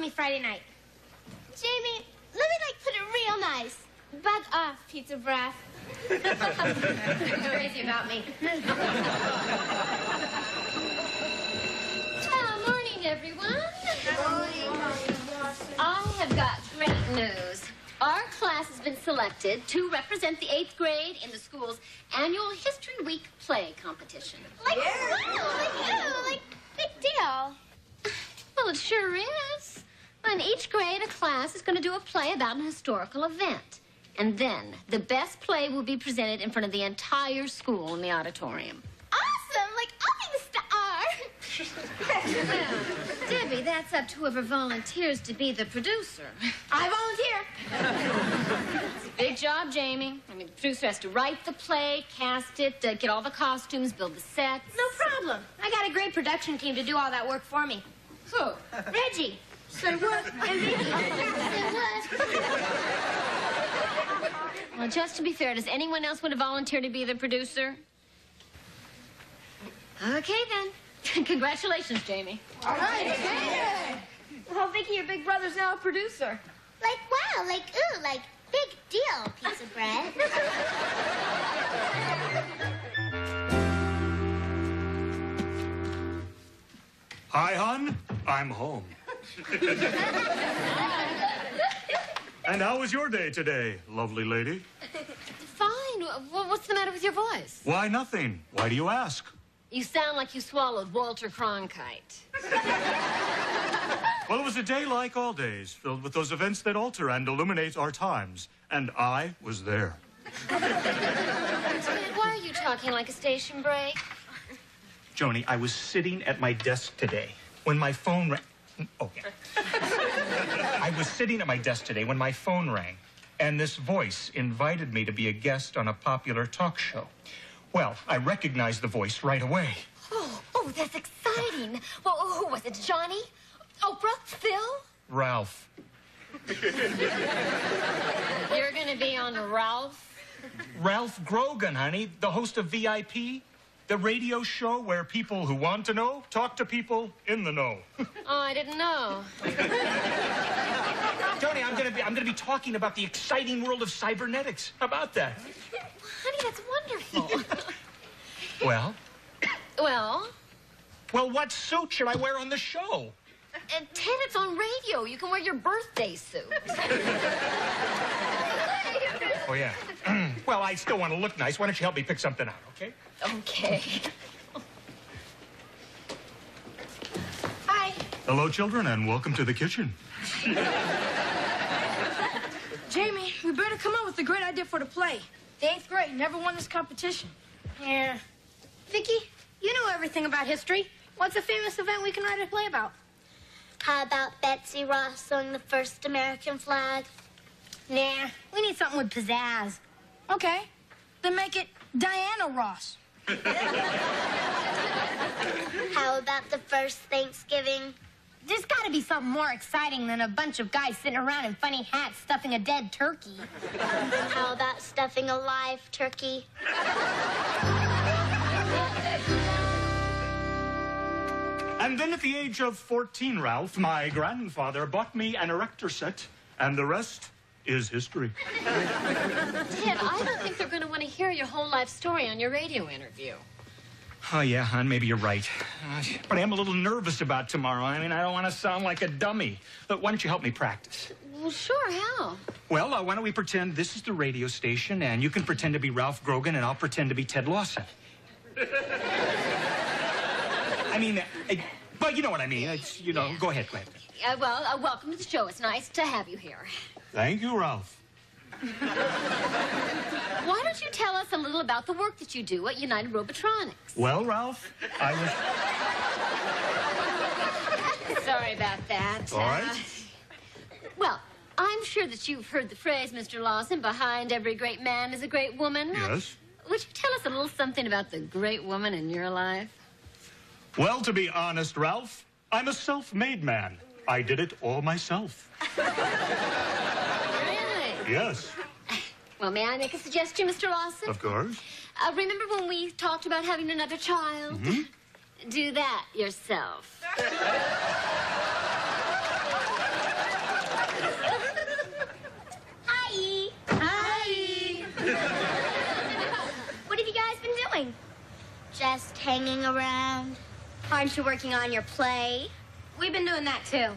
me Friday night. Jamie, let me, put it real nice. Bug off, pizza breath. Crazy about me. Well, morning, everyone. Morning. I have got great news. Our class has been selected to represent the 8th grade in the school's annual History Week play competition. Big deal. Well, it sure is. In each grade, a class is going to do a play about an historical event. And then the best play will be presented in front of the entire school in the auditorium. Awesome! I'll be the star. Well, Debbie, that's up to whoever volunteers to be the producer. I volunteer. It's a big job, Jamie. I mean, the producer has to write the play, cast it, get all the costumes, build the sets. No problem. I got a great production team to do all that work for me. Who? Reggie. Say what? And Vicki. Say what? Well, just to be fair, does anyone else want to volunteer to be the producer? Okay, then. Congratulations, Jamie. All right. Yeah. Well, Vicki, your big brother's now a producer. Big deal, piece of bread. Hi, hon. I'm home. And how was your day today, lovely lady? Fine. What's the matter with your voice? Why, nothing. Why do you ask? You sound like you swallowed Walter Cronkite. Well, it was a day like all days, filled with those events that alter and illuminate our times. And I was there. Ted, why are you talking like a station break? Joni, I was sitting at my desk today when my phone rang. Oh, yeah. I was sitting at my desk today when my phone rang, and this voice invited me to be a guest on a popular talk show. Well, I recognized the voice right away. Oh, that's exciting. Well, who was it? Johnny? Oprah? Phil? Ralph. You're going to be on Ralph? Ralph Grogan, honey, the host of VIP, the radio show where people who want to know talk to people in the know. Oh, I didn't know. Joni, I'm gonna be talking about the exciting world of cybernetics. How about that? Honey, that's wonderful. Well? Well, what suit should I wear on the show? Ted, it's on radio. You can wear your birthday suit. Oh, yeah. Well, I still want to look nice. Why don't you help me pick something out, okay? Okay. Hi. Hello, children, and welcome to the kitchen. Jamie, we better come up with a great idea for the play. The 8th grade never won this competition. Yeah. Vicki, you know everything about history. What's a famous event we can write a play about? How about Betsy Ross sewing the first American flag? Nah, we need something with pizzazz. Okay, then make it Diana Ross. How about the first Thanksgiving? There's got to be something more exciting than a bunch of guys sitting around in funny hats stuffing a dead turkey. How about stuffing a live turkey? And then at the age of 14, Ralph, my grandfather bought me an erector set, and the rest is history. Ted, I don't think they're going to want to hear your whole life story on your radio interview. Oh, yeah, hon, maybe you're right. But I am a little nervous about tomorrow. I mean, I don't want to sound like a dummy. But why don't you help me practice? Well, sure, how? Well, why don't we pretend this is the radio station, and you can pretend to be Ralph Grogan, and I'll pretend to be Ted Lawson. I mean, but you know what I mean. It's, you know, Yeah. Go ahead. Welcome to the show. It's nice to have you here. Thank you, Ralph. Why don't you tell us a little about the work that you do at United Robotronics? Well, Ralph, I was... Sorry about that. All right. Well, I'm sure that you've heard the phrase, Mr. Lawson, behind every great man is a great woman. Yes? Would you tell us a little something about the great woman in your life? Well, to be honest, Ralph, I'm a self-made man. I did it all myself. Really? Yes, Well, may I make a suggestion, Mr. Lawson? of course. Remember when we talked about having another child? Do that yourself. doing? Just hanging around. Aren't you working on your play? We've been doing that, too.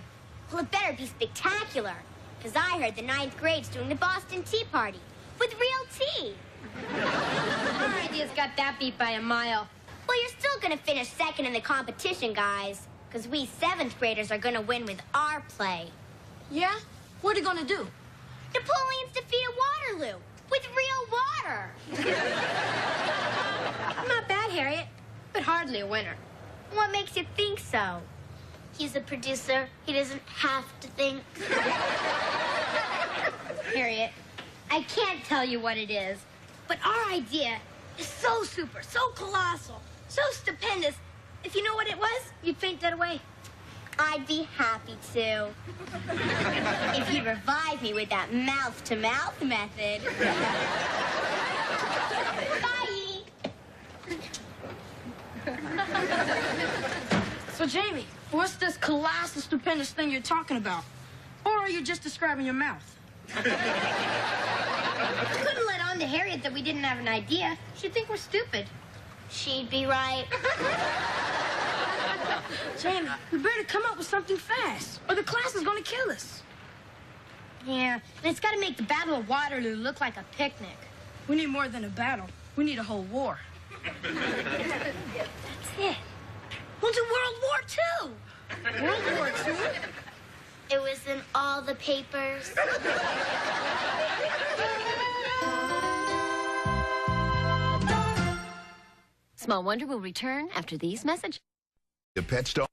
Well, it better be spectacular. Because I heard the 9th grade's doing the Boston Tea Party. With real tea. Our idea's got that beat by a mile. Well, you're still going to finish second in the competition, guys. Because we 7th graders are going to win with our play. Yeah? What are you gonna do? Napoleon's defeat at Waterloo. With real water. Not bad, Harriet, but hardly a winner. What makes you think so? He's a producer. He doesn't have to think. Harriet, I can't tell you what it is, but our idea is so super, so colossal, so stupendous. If you know what it was, you'd faint dead away. I'd be happy to. If you'd revive me with that mouth-to-mouth method. Bye! So, Jamie, what's this colossal, stupendous thing you're talking about? Or are you just describing your mouth? Couldn't let on to Harriet that we didn't have an idea. She'd think we're stupid. She'd be right. Jamie, we better come up with something fast, or the class is gonna kill us. Yeah, and it's got to make the Battle of Waterloo look like a picnic. We need more than a battle. We need a whole war. That's it. We'll do World War II. World War II? It was in all the papers. Small Wonder will return after these messages. The pet store.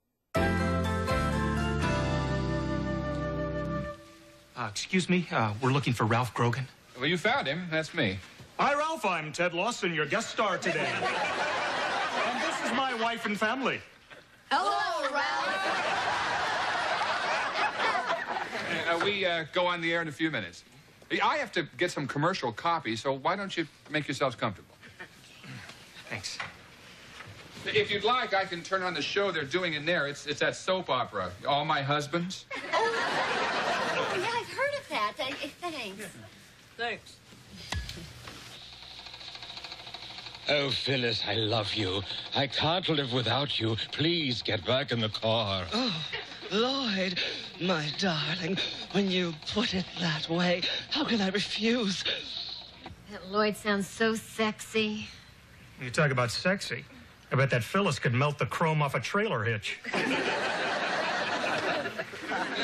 Excuse me, we're looking for Ralph Grogan. Well, you found him. That's me. Hi, Ralph. I'm Ted Lawson, your guest star today. And this is my wife and family. Hello, Ralph. We go on the air in a few minutes. I have to get some commercial copy, so why don't you make yourselves comfortable? Thanks. If you'd like, I can turn on the show they're doing in there. It's that soap opera, All My Husbands. Oh, yeah, I've heard of that. Thanks. Thanks. Oh, Phyllis, I love you. I can't live without you. Please get back in the car. Oh, Lloyd, my darling, when you put it that way, how can I refuse? That Lloyd sounds so sexy. You talk about sexy. I bet that Phyllis could melt the chrome off a trailer hitch.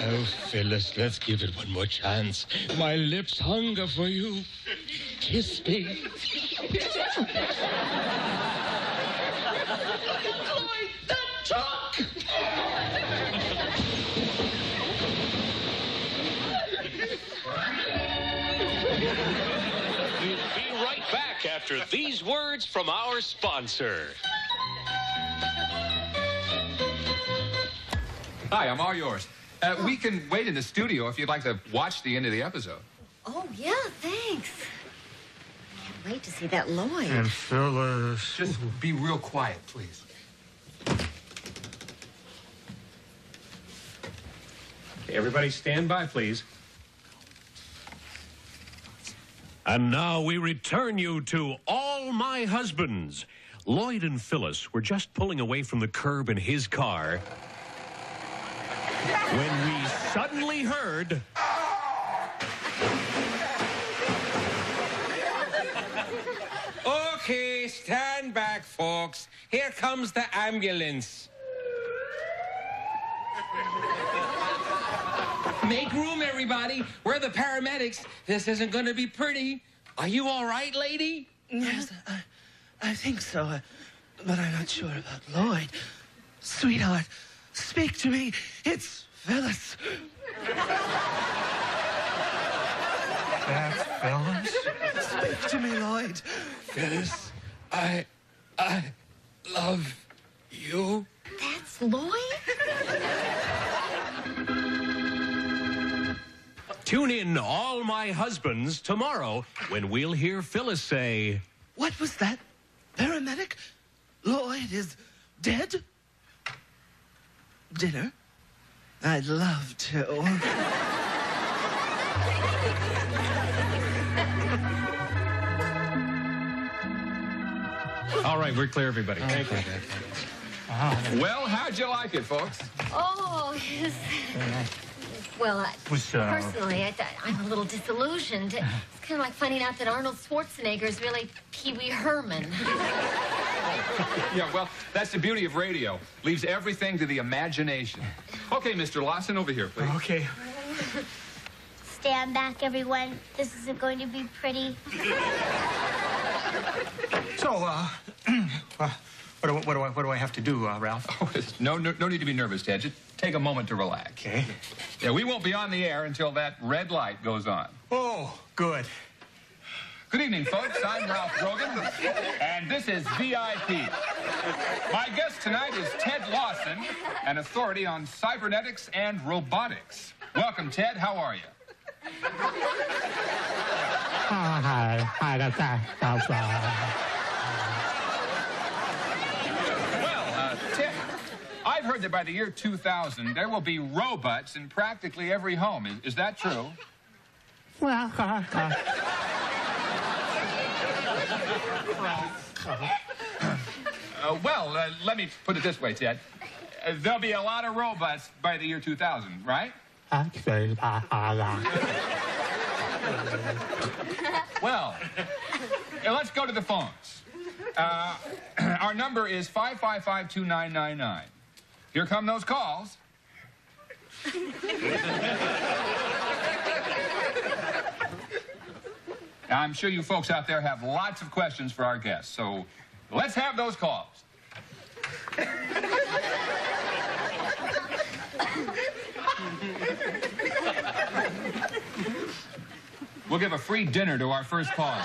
Oh, Phyllis, let's give it one more chance. My lips hunger for you. Kiss me. Lloyd, that truck! We'll be right back after these words from our sponsor. Hi, I'm all yours. We can wait in the studio if you'd like to watch the end of the episode. Oh, yeah, thanks. Can't wait to see that Lloyd. And Phyllis. Just be real quiet, please. Everybody stand by, please. And now we return you to All My Husbands. Lloyd and Phyllis were just pulling away from the curb in his car when we suddenly heard... Okay, stand back, folks. Here comes the ambulance. Make room, everybody. We're the paramedics. This isn't going to be pretty. Are you all right, lady? Yes, I think so, but I'm not sure about Lloyd. Sweetheart, speak to me. It's Phyllis. That's Phyllis? Speak to me, Lloyd. Phyllis, I love you. That's Lloyd? Tune in All My Husbands tomorrow when we'll hear Phyllis say... What was that? Paramedic? Lloyd is dead? Dinner? I'd love to. All right, we're clear, everybody. Thank you. Well, how'd you like it, folks? Oh, yes. Well, personally, I'm a little disillusioned. It's kind of like finding out that Arnold Schwarzenegger is really Pee Wee Herman. Yeah, well, that's the beauty of radio. Leaves everything to the imagination. Okay, Mr. Lawson, over here, please. Okay. Stand back, everyone. This isn't going to be pretty. So, what do I have to do, Ralph? Oh, no need to be nervous, Ted. Just take a moment to relax. Okay. Yeah, we won't be on the air until that red light goes on. Oh, good. Good evening, folks. I'm Ralph Grogan, and this is VIP. My guest tonight is Ted Lawson, an authority on cybernetics and robotics. Welcome, Ted. How are you? Well, Ted, I've heard that by the year 2000, there will be robots in practically every home. Is that true? Let me put it this way, Ted. There'll be a lot of robots by the year 2000, right? Well, let's go to the phones. Our number is 555-2999. Here come those calls. I'm sure you folks out there have lots of questions for our guests, so let's have those calls. We'll give a free dinner to our first caller.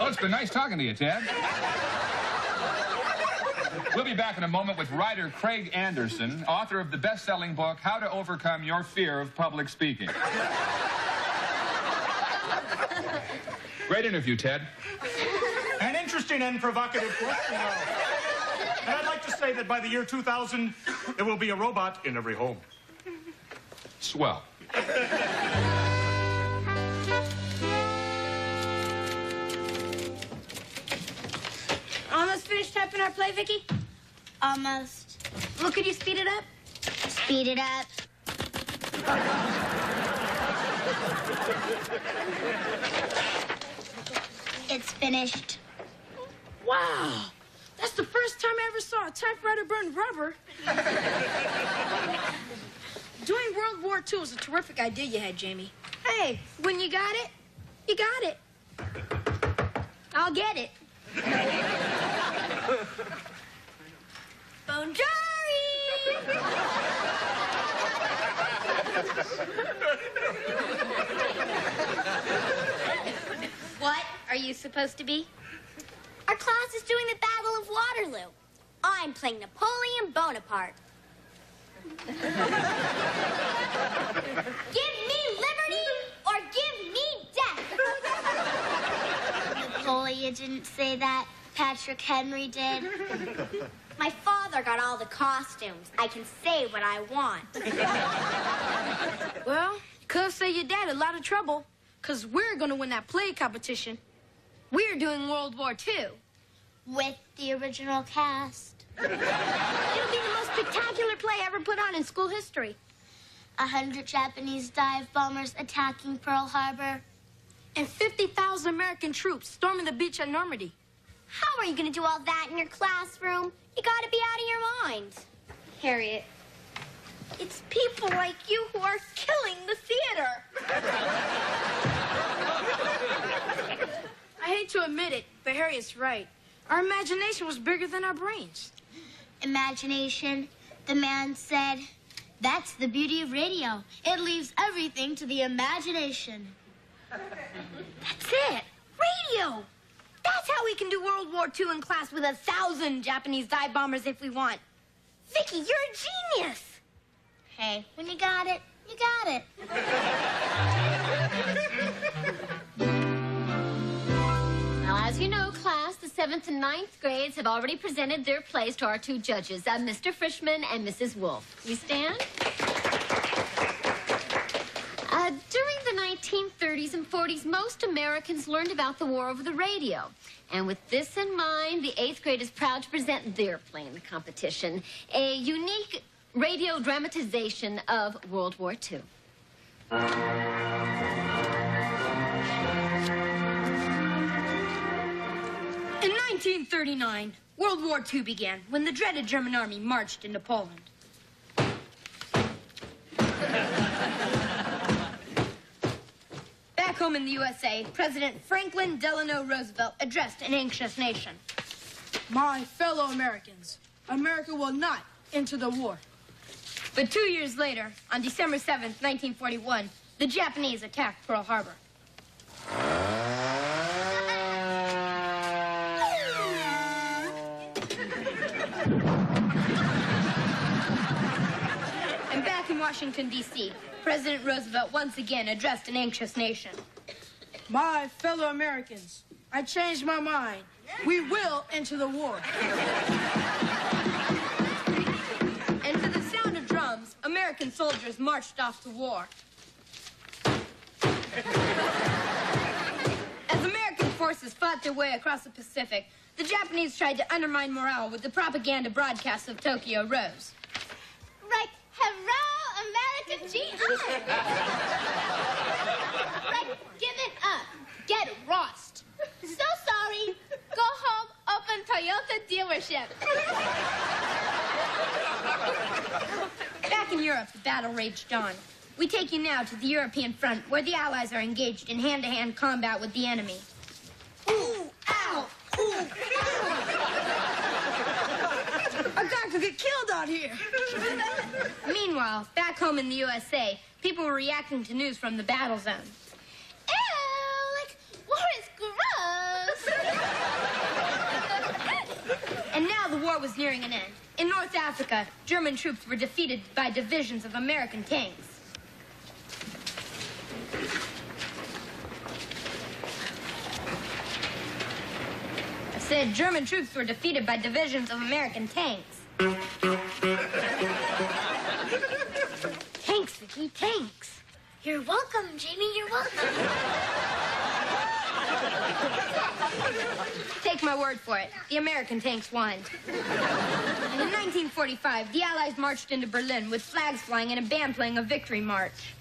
Oh, it's been nice talking to you, Ted. We'll be back in a moment with writer Craig Anderson, author of the best-selling book, How to Overcome Your Fear of Public Speaking. Great interview, Ted. An interesting and provocative question, And I'd like to say that by the year 2000, there will be a robot in every home. Swell. Almost finished typing our play, Vicki? Almost. Well, could you speed it up? Speed it up. It's finished. Wow. That's the first time I ever saw a typewriter burn rubber. Doing World War II was a terrific idea you had, Jamie. Hey, when you got it, you got it. I'll get it. What are you supposed to be? Our class is doing the Battle of Waterloo. I'm playing Napoleon Bonaparte. Give me liberty or give me death. Napoleon didn't say that. Patrick Henry did. My father got all the costumes. I can say what I want. Well, could have saved your dad a lot of trouble, because we're going to win that play competition. We're doing World War II. With the original cast. It'll be the most spectacular play ever put on in school history. 100 Japanese dive bombers attacking Pearl Harbor. And 50,000 American troops storming the beach at Normandy. How are you going to do all that in your classroom? You got to be out of your mind. Harriet, it's people like you who are killing the theater. I hate to admit it, but Harriet's right. Our imagination was bigger than our brains. Imagination, the man said, that's the beauty of radio. It leaves everything to the imagination. That's it. Radio. That's how we can do World War II in class with 1,000 Japanese dive bombers if we want. Vicki, you're a genius. Hey, when you got it, you got it. Now, as you know, class, the 7th and 9th grades have already presented their plays to our two judges, Mr. Frischman and Mrs. Wolf. You stand? 1930s and 40s, most Americans learned about the war over the radio. And with this in mind, the 8th grade is proud to present their play in the competition, a unique radio dramatization of World War II. In 1939, World War II began when the dreaded German army marched into Poland. Back home in the USA, President Franklin Delano Roosevelt addressed an anxious nation. My fellow Americans, America will not enter the war. But 2 years later, on December 7th, 1941, the Japanese attacked Pearl Harbor. And back in Washington, D.C., President Roosevelt once again addressed an anxious nation. My fellow Americans, I changed my mind. We will enter the war. And to the sound of drums, American soldiers marched off to war. As American forces fought their way across the Pacific, the Japanese tried to undermine morale with the propaganda broadcasts of Tokyo Rose. Right, hurrah, America, G.I. Right, give it up. Get lost. So sorry. Go home, open Toyota dealership. Back in Europe, the battle raged on. We take you now to the European front, where the Allies are engaged in hand-to-hand combat with the enemy. Ooh, ow, ooh, ow. A guy could get killed out here. Meanwhile, back home in the USA, people were reacting to news from the battle zone. Ew, like, war is gross. And now the war was nearing an end. In North Africa, German troops were defeated by divisions of American tanks. I said German troops were defeated by divisions of American tanks. Tanks, Vicki, tanks. You're welcome, Jamie, you're welcome. Take my word for it. The American tanks won. And in 1945, the Allies marched into Berlin with flags flying and a band playing a victory march.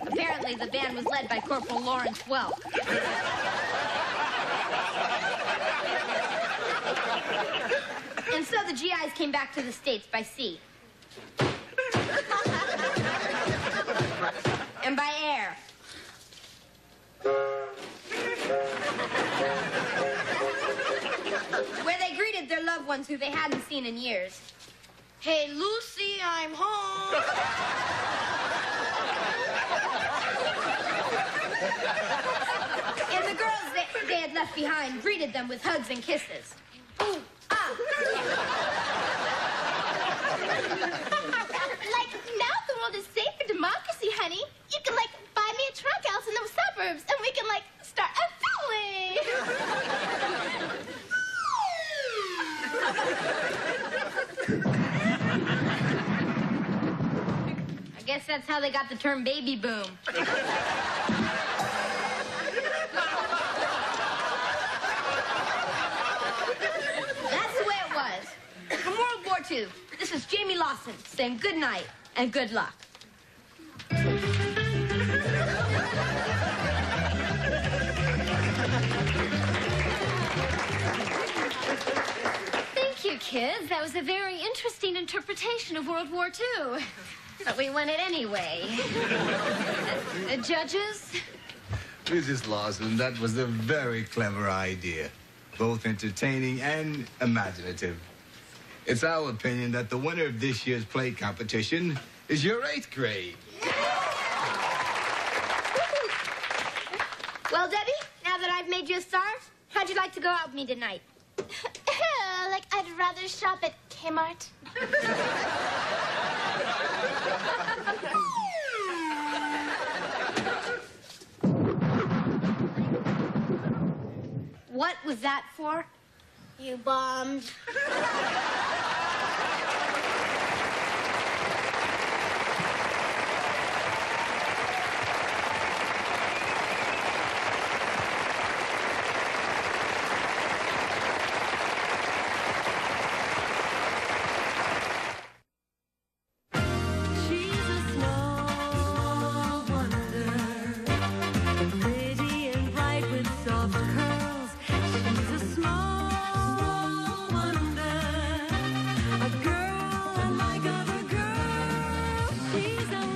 Apparently, the band was led by Corporal Lawrence Welk. And so the GIs came back to the States by sea. And by air. Where they greeted their loved ones who they hadn't seen in years. Hey, Lucy, I'm home. And the girls they had left behind greeted them with hugs and kisses. Ooh, ah. Like, now the world is safe for democracy, honey. You can, like, buy me a truck house in the suburbs, and we can, like, start a I guess that's how they got the term baby boom. That's the way it was. From World War II, this is Jamie Lawson saying good night and good luck. Thank you, kids. That was a very interesting interpretation of World War II. But we won it anyway. Judges? Mrs. Lawson, that was a very clever idea. Both entertaining and imaginative. It's our opinion that the winner of this year's play competition is your 8th grade. Well, Debbie, now that I've made you a star, how'd you like to go out with me tonight? like, I'd rather shop at Kmart. What was that for? You bombed. She's a